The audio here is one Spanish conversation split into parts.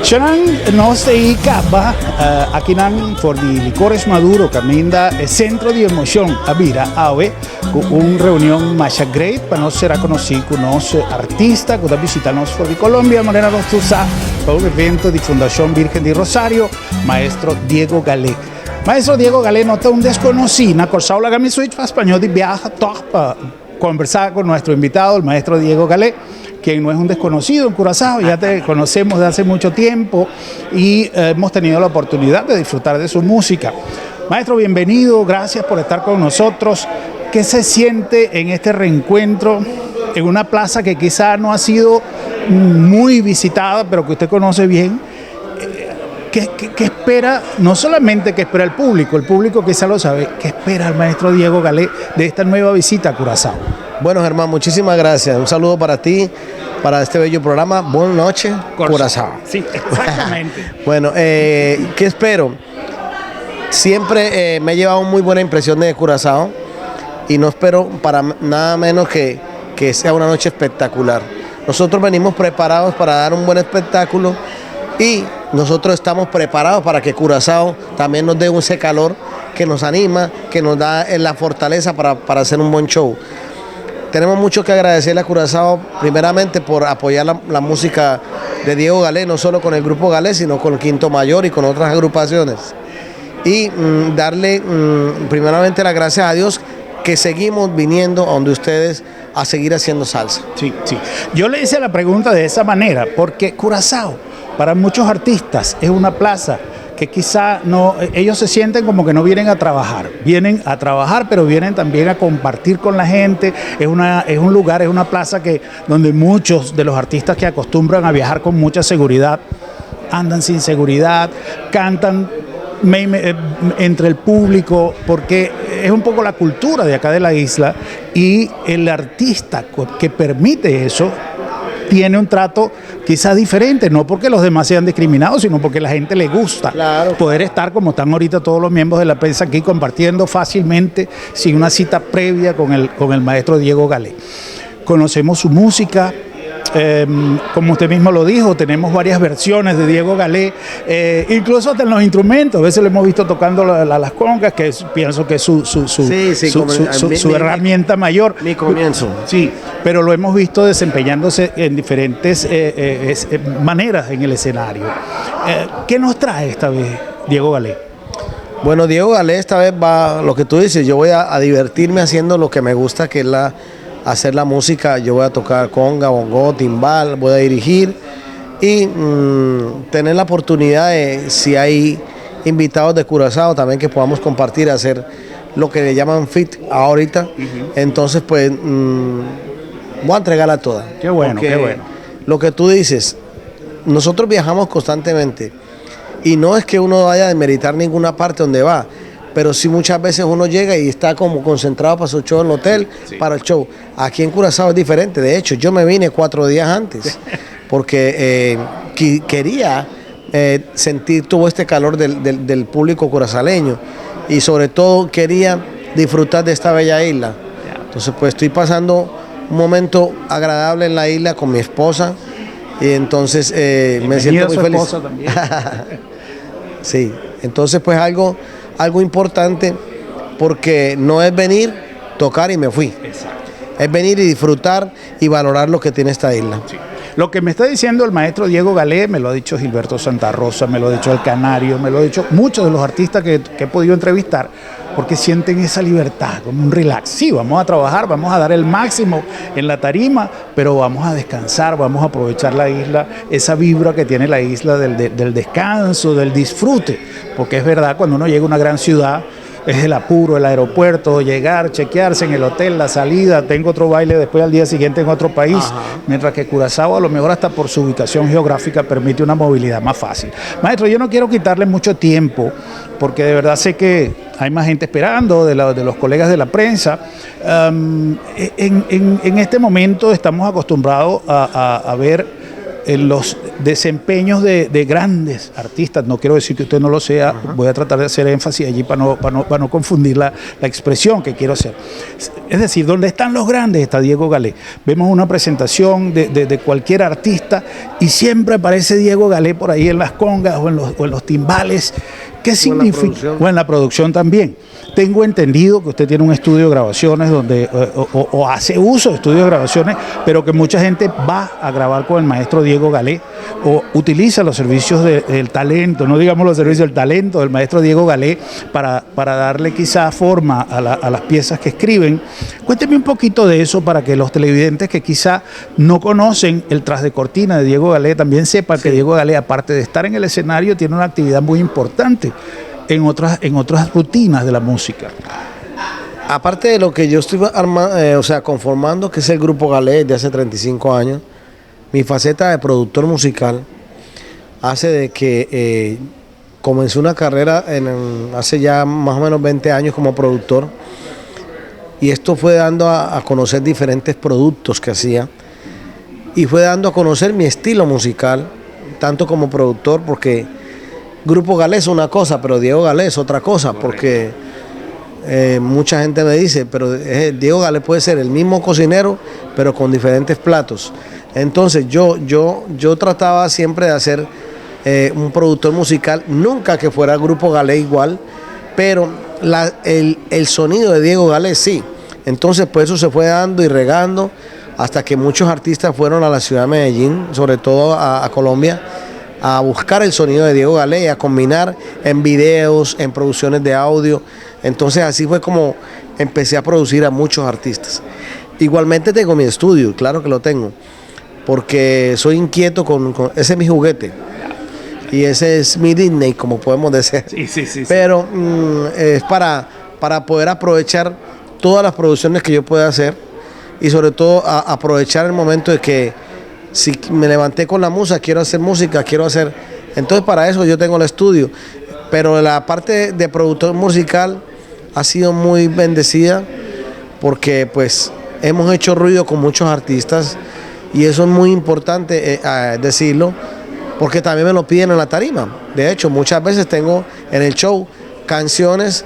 Xanan nos dedicaba aquí por di licores maduro caminda el centro de emoción Avira Ave con una reunión más great para nos ser conocido con los artistas que visitarnos por Colombia de manera rostuosa para un evento de Fundación Virgen de Rosario, maestro Diego Galé. Maestro Diego Galé no está un desconocido, con Saula Gamisuich para español de viaja para conversar con nuestro invitado, el maestro Diego Galé, quien no es un desconocido en Curazao, ya te conocemos de hace mucho tiempo y hemos tenido la oportunidad de disfrutar de su música. Maestro, bienvenido, gracias por estar con nosotros. ¿Qué se siente en este reencuentro en una plaza que quizá no ha sido muy visitada, pero que usted conoce bien? ¿Qué espera, no solamente que espera el público quizá lo sabe, qué espera el maestro Diego Galé de esta nueva visita a Curazao? Bueno, Germán, muchísimas gracias. Un saludo para ti, para este bello programa. Buenas noches, Curazao. Sí, exactamente. Bueno, ¿qué espero? Siempre me he llevado muy buena impresión de Curazao y no espero para nada menos que sea una noche espectacular. Nosotros venimos preparados para dar un buen espectáculo y nosotros estamos preparados para que Curazao también nos dé ese calor que nos anima, que nos da la fortaleza para hacer un buen show. Tenemos mucho que agradecerle a Curazao, primeramente por apoyar la música de Diego Galé, no solo con el grupo Galé, sino con el Quinto Mayor y con otras agrupaciones. Y darle primeramente las gracias a Dios que seguimos viniendo a donde ustedes a seguir haciendo salsa. Sí, sí. Yo le hice la pregunta de esa manera, porque Curazao, para muchos artistas, es una plaza que quizá no, ellos se sienten como que no vienen a trabajar, pero vienen también a compartir con la gente. Es un lugar, es una plaza donde muchos de los artistas que acostumbran a viajar con mucha seguridad, andan sin seguridad, cantan entre el público, porque es un poco la cultura de acá de la isla, y el artista que permite eso tiene un trato quizás diferente, no porque los demás sean discriminados, sino porque a la gente le gusta poder estar como están ahorita todos los miembros de la prensa aquí compartiendo fácilmente sin una cita previa con el maestro Diego Galé. Conocemos su música. Como usted mismo lo dijo, tenemos varias versiones de Diego Galé, incluso hasta en los instrumentos. A veces lo hemos visto tocando las congas, que pienso que es su herramienta mayor. Mi comienzo. Sí, pero lo hemos visto desempeñándose en diferentes maneras en el escenario. ¿Qué nos trae esta vez Diego Galé? Bueno, Diego Galé esta vez va, lo que tú dices, yo voy a divertirme haciendo lo que me gusta, que es hacer la música. Yo voy a tocar conga, bongo, timbal, voy a dirigir y tener la oportunidad de, si hay invitados de Curazao también, que podamos compartir, hacer lo que le llaman fit ahorita. Entonces pues voy a entregarla toda. Qué bueno, qué bueno. Lo que tú dices, nosotros viajamos constantemente y no es que uno vaya a demeritar ninguna parte donde va, pero sí muchas veces uno llega y está como concentrado para su show en el hotel, para el show. Aquí en Curazao es diferente. De hecho, yo me vine 4 días antes porque quería sentir todo este calor del público curazaleño y sobre todo quería disfrutar de esta bella isla. Entonces pues estoy pasando un momento agradable en la isla con mi esposa y entonces me siento muy feliz. Esposa también. Sí, entonces pues algo importante, porque no es venir, tocar y me fui. Exacto. Es venir y disfrutar y valorar lo que tiene esta isla. Sí. Lo que me está diciendo el maestro Diego Galé, me lo ha dicho Gilberto Santa Rosa, me lo ha dicho El Canario, me lo ha dicho muchos de los artistas que he podido entrevistar, porque sienten esa libertad, como un relax. Sí, vamos a trabajar, vamos a dar el máximo en la tarima, pero vamos a descansar, vamos a aprovechar la isla, esa vibra que tiene la isla del descanso, del disfrute, porque es verdad, cuando uno llega a una gran ciudad, es el apuro, el aeropuerto, llegar, chequearse en el hotel, la salida, tengo otro baile después al día siguiente en otro país. Ajá. Mientras que Curazao a lo mejor hasta por su ubicación geográfica permite una movilidad más fácil. Maestro, yo no quiero quitarle mucho tiempo, porque de verdad sé que hay más gente esperando, de los colegas de la prensa. En este momento estamos acostumbrados a ver en los desempeños de grandes artistas, no quiero decir que usted no lo sea, voy a tratar de hacer énfasis allí para no confundir la expresión que quiero hacer. Es decir, donde están los grandes está Diego Galé. Vemos una presentación de cualquier artista y siempre aparece Diego Galé por ahí en las congas o en los timbales. ¿Qué significa? O en la producción también. Tengo entendido que usted tiene un estudio de grabaciones donde o hace uso de estudios de grabaciones, pero que mucha gente va a grabar con el maestro Diego Galé o utiliza los servicios del talento, no digamos los servicios del talento del maestro Diego Galé para darle quizá forma a las piezas que escriben. Cuénteme un poquito de eso para que los televidentes que quizá no conocen el tras de cortina de Diego Galé también sepan que Diego Galé, aparte de estar en el escenario, tiene una actividad muy importante en otras rutinas de la música. Aparte de lo que yo estoy conformando, que es el Grupo Galé de hace 35 años, mi faceta de productor musical hace de que comencé una carrera hace ya más o menos 20 años como productor, y esto fue dando a conocer diferentes productos que hacía, y fue dando a conocer mi estilo musical, tanto como productor, porque Grupo Galé es una cosa, pero Diego Galé es otra cosa. Correcto. Porque mucha gente me dice, pero Diego Galé puede ser el mismo cocinero, pero con diferentes platos. Entonces yo trataba siempre de hacer un productor musical, nunca que fuera Grupo Galé igual, pero el sonido de Diego Galé sí. Entonces pues eso se fue dando y regando hasta que muchos artistas fueron a la ciudad de Medellín, sobre todo a Colombia, a buscar el sonido de Diego Galé, a combinar en videos, en producciones de audio. Entonces así fue como empecé a producir a muchos artistas. Igualmente tengo mi estudio, claro que lo tengo, porque soy inquieto ese es mi juguete y ese es mi Disney, como podemos decir. Sí. Pero es para poder aprovechar todas las producciones que yo pueda hacer y sobre todo aprovechar el momento de que si me levanté con la musa, quiero hacer música, entonces para eso yo tengo el estudio. Pero la parte de productor musical ha sido muy bendecida porque pues hemos hecho ruido con muchos artistas y eso es muy importante decirlo, porque también me lo piden en la tarima. De hecho, muchas veces tengo en el show canciones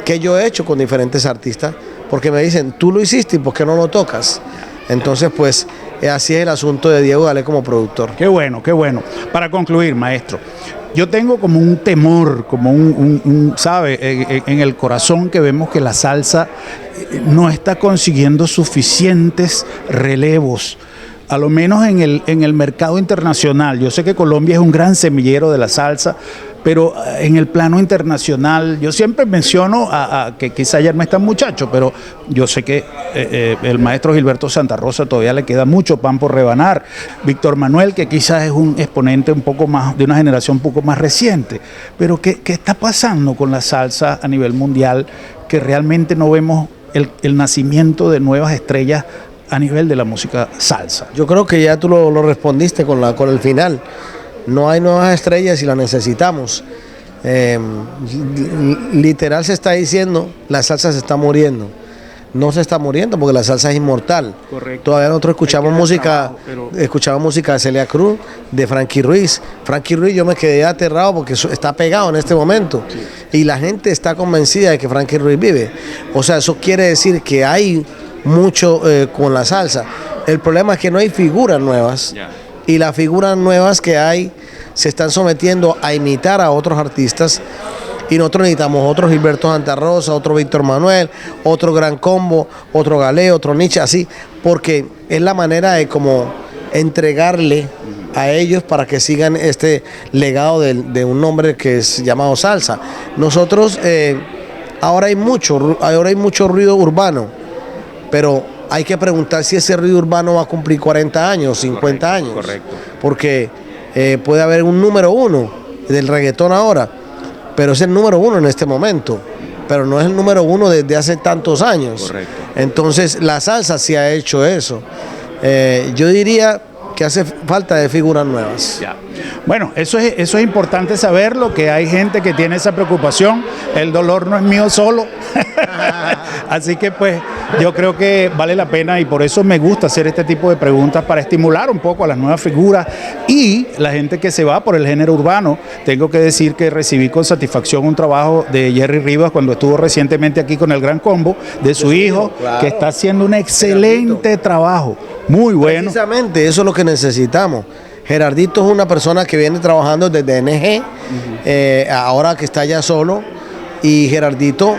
que yo he hecho con diferentes artistas porque me dicen, tú lo hiciste y ¿por qué no lo tocas? Entonces pues así es el asunto de Diego Galé como productor. Qué bueno, qué bueno. Para concluir, maestro, yo tengo como un temor, como ¿sabe? En el corazón, que vemos que la salsa no está consiguiendo suficientes relevos, a lo menos en el mercado internacional. Yo sé que Colombia es un gran semillero de la salsa, pero en el plano internacional, yo siempre menciono que quizá ayer no es tan muchacho, pero yo sé que el maestro Gilberto Santa Rosa todavía le queda mucho pan por rebanar. Víctor Manuel, que quizás es un exponente un poco más, de una generación un poco más reciente. Pero ¿qué está pasando con la salsa a nivel mundial? Que realmente no vemos el nacimiento de nuevas estrellas a nivel de la música salsa. Yo creo que ya tú lo respondiste con el final. No hay nuevas estrellas y las necesitamos. Literal se está diciendo, la salsa se está muriendo. No se está muriendo porque la salsa es inmortal. Correcto. Todavía nosotros escuchamos música de Celia Cruz, de Frankie Ruiz. Frankie Ruiz, yo me quedé aterrado porque está pegado en este momento. Sí. Y la gente está convencida de que Frankie Ruiz vive. O sea, eso quiere decir que hay mucho con la salsa. El problema es que no hay figuras nuevas. Yeah. Y las figuras nuevas que hay se están sometiendo a imitar a otros artistas y nosotros necesitamos otro Gilberto Santa Rosa, otro Víctor Manuel, otro Gran Combo, otro Galé, otro Nietzsche, así, porque es la manera de como entregarle a ellos para que sigan este legado de un nombre que es llamado salsa. Nosotros, ahora hay mucho ruido urbano, pero hay que preguntar si ese ruido urbano va a cumplir 40 años, 50 años. Correcto. Porque puede haber un número uno del reggaetón ahora, pero es el número uno en este momento, pero no es el número uno desde hace tantos años. Correcto. Entonces la salsa sí ha hecho eso. Yo diría que hace falta de figuras nuevas. Ya. Bueno, eso es importante saberlo, que hay gente que tiene esa preocupación. El dolor no es mío solo. Así que pues yo creo que vale la pena y por eso me gusta hacer este tipo de preguntas para estimular un poco a las nuevas figuras y la gente que se va por el género urbano. Tengo que decir que recibí con satisfacción un trabajo de Jerry Rivas cuando estuvo recientemente aquí con el Gran Combo, de su hijo, claro, que está haciendo un excelente trabajo, muy bueno. Precisamente eso es lo que necesitamos. Gerardito es una persona que viene trabajando desde NG, ahora que está ya solo, y Gerardito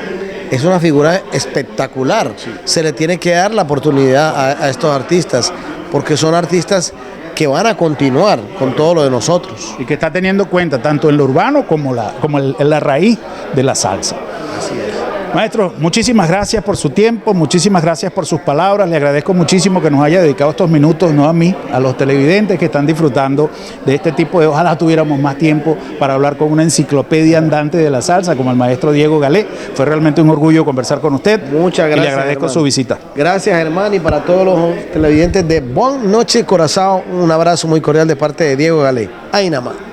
es una figura espectacular. Sí. Se le tiene que dar la oportunidad a estos artistas, porque son artistas que van a continuar con todo lo de nosotros. Y que está teniendo cuenta tanto en lo urbano como en la raíz de la salsa. Así es. Maestro, muchísimas gracias por su tiempo, muchísimas gracias por sus palabras, le agradezco muchísimo que nos haya dedicado estos minutos, no a mí, a los televidentes que están disfrutando de este tipo de, ojalá tuviéramos más tiempo para hablar con una enciclopedia andante de la salsa como el maestro Diego Galé. Fue realmente un orgullo conversar con usted. Muchas gracias. Y le agradezco, Germán, su visita. Gracias, Germán, y para todos los televidentes de Buenas Noches Curazao, un abrazo muy cordial de parte de Diego Galé. Ahí nada más.